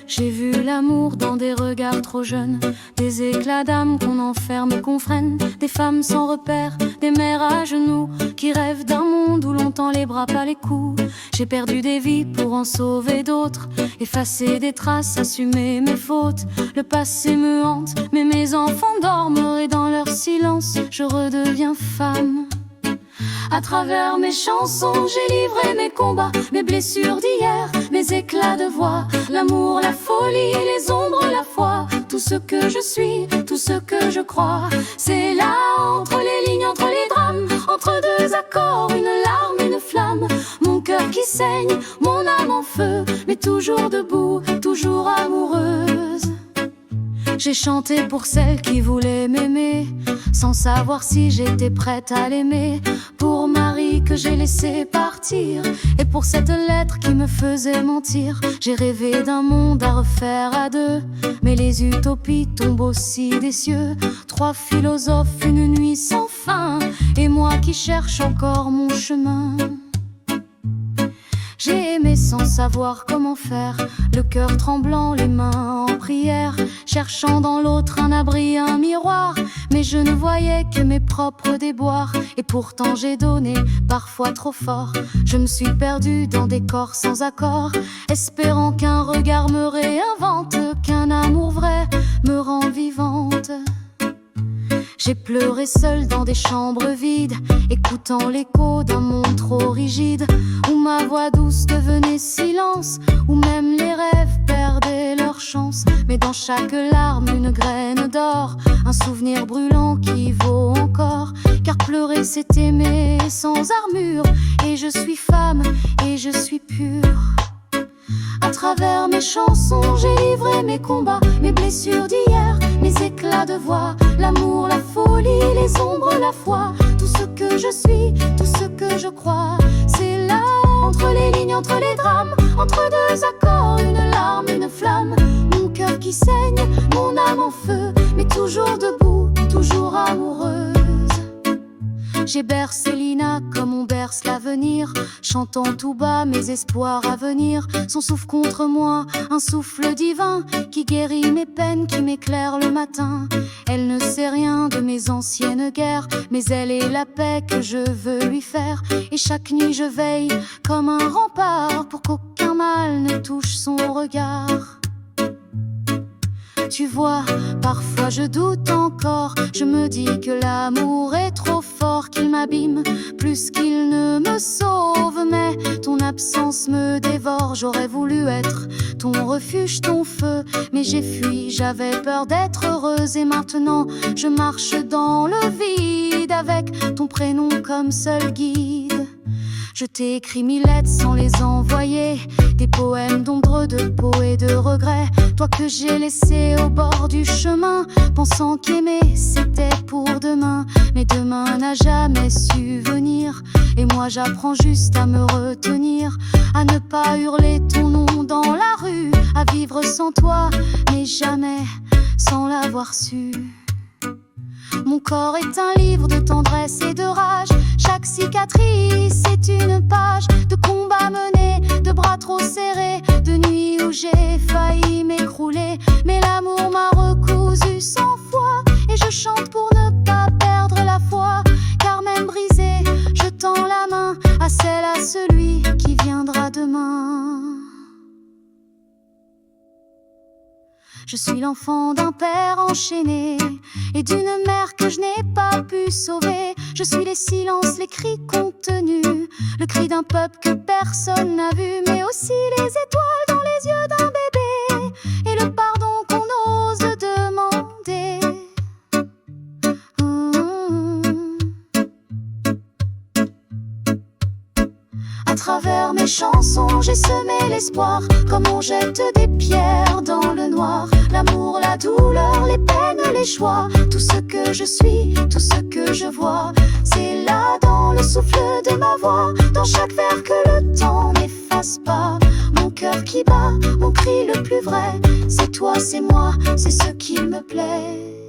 J'ai vu l'amour dans des regards trop jeunes, des éclats d'âme qu'on enferme et qu'on freine, des femmes sans repère, des mères à genoux qui rêvent d'un monde où l'on tend les bras pas les coups. J'ai perdu des vies pour en sauver d'autres, effacer des traces, assumer mes fautes. Le passé me hante, mais mes enfants dorment et dans leur silence je redeviens femme. À travers mes chansons, j'ai livré mes combats, mes blessures d'hier, mes éclats de voix, l'amour, la folie, les ombres, la foi. Tout ce que je suis, tout ce que je crois, c'est là entre les lignes, entre les drames, entre deux accords, une larme, une flamme. Mon cœur qui saigne, mon âme en feu, mais toujours debout, toujours amoureuse. J'ai chanté pour celle qui voulait m'aimer, sans savoir si j'étais prête à l'aimer. Pour Marie que j'ai laissé partir, et pour cette lettre qui me faisait mentir. J'ai rêvé d'un monde à refaire à deux, mais les utopies tombent aussi des cieux. Trois philosophes, une nuit sans fin, et moi qui cherche encore mon chemin. J'ai aimé sans savoir comment faire, le cœur tremblant, les mains en prière, cherchant dans l'autre un abri, un miroir. Mais je ne voyais que mes propres déboires, et pourtant j'ai donné, parfois trop fort. Je me suis perdue dans des corps sans accord, espérant qu'un regard me réinvente, qu'un amour vrai me rend vivante. J'ai pleuré seule dans des chambres vides, écoutant l'écho d'un monde trop rigide, où ma voix douce devenait silence, où même les rêves perdaient leur chance. Mais dans chaque larme une graine d'or, un souvenir brûlant qui vaut encore. Car pleurer c'est aimer sans armure, et je suis femme et je suis pure. À travers mes chansons, j'ai livré mes combats, mes blessures d'hier, mes éclats de voix, l'amour, la folie, les ombres, la foi. Tout ce que je suis, tout ce que je crois, c'est là entre les lignes, entre les drames, entre deux accords, une larme, une flamme. Mon cœur qui saigne, mon âme en feu, mais toujours debout, toujours amoureuse. J'ai bercé Lina comme on berce l'avenir, chantant tout bas mes espoirs à venir. Son souffle contre moi, un souffle divin qui guérit mes peines, qui m'éclaire le matin. Elle ne sait rien de mes anciennes guerres, mais elle est la paix que je veux lui faire. Et chaque nuit je veille comme un rempart pour qu'aucun mal ne touche son regard. Tu vois, parfois je doute encore, je me dis que l'amour est trop fort, qu'il m'abîme plus qu'il ne me sauve. Mais ton absence me dévore, j'aurais voulu être ton refuge, ton feu, mais j'ai fui, j'avais peur d'être heureuse. Et maintenant je marche dans le vide avec ton prénom comme seul guide. Je t'ai écrit 1000 lettres sans les envoyer, des poèmes d'ombre, de peau et de regret. Toi que j'ai laissé au bord du chemin, pensant qu'aimer c'était pour demain. Mais demain n'a jamais su venir, et moi j'apprends juste à me retenir, à ne pas hurler ton nom dans la rue, à vivre sans toi, mais jamais sans l'avoir su. Mon corps est un livre de tendresse et de rage. Chaque cicatrice est une page de combat mené, de bras trop serrés, de nuits où j'ai failli m'écrouler. Mais l'amour m'a recousu 100 fois, et je chante pour ne pas perdre la foi. Car même brisée, je tends la main à celle, à celui qui viendra demain. Je suis l'enfant d'un père enchaîné et d'une mère que je n'ai pas pu sauver. Je suis les silences, les cris contenus, le cri d'un peuple que personne n'a vu, mais aussi les étoiles dans les yeux d'un bébé et le pardon qu'on ose demander. À travers mes chansons, j'ai semé l'espoir, comme on jette des pierres dans le noir. L'amour, la douleur, les peines, les choix, tout ce que je suis, tout ce que je vois, c'est là dans le souffle de ma voix, dans chaque vers que le temps n'efface pas. Mon cœur qui bat, mon cri le plus vrai, c'est toi, c'est moi, c'est ce qui me plaît.